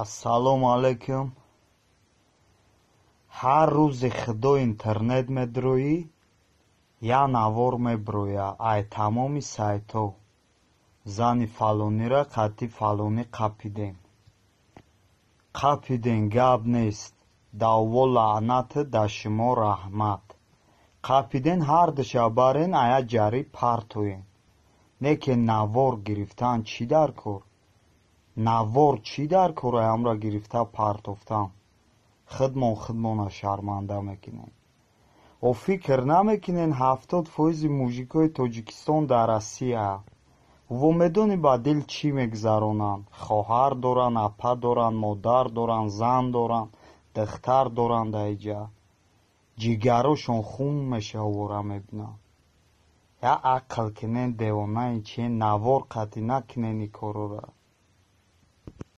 Ассалому алейкум. Ҳар рӯзи худо интернет медрӯӣ, я навор мебрӯя ай тамоми сайто. Зани фалонира қатъи фалонӣ қапидем. Қапидем гап нест. Давво лаънате да шумо раҳмат. Қапиден ҳардуша барен ая ҷари партоен. Неке навор гирифтан чӣ дар кор? Навор чӣ дар кор аямра гирифта партофтан? Худмона шарманда мекунем. О фикр намекунен 70% мужикои Тоҷикистон дар Россия. Во медони ба дил чӣ мегзаронанд? Хоҳар доранд, апа доранд, модар доранд, зан доранд, духтар доранд айҷа. Ҷигарошон хун мешавора мебинанд. Я ақл кунен девонаи чен навор қатъи накунен и корора.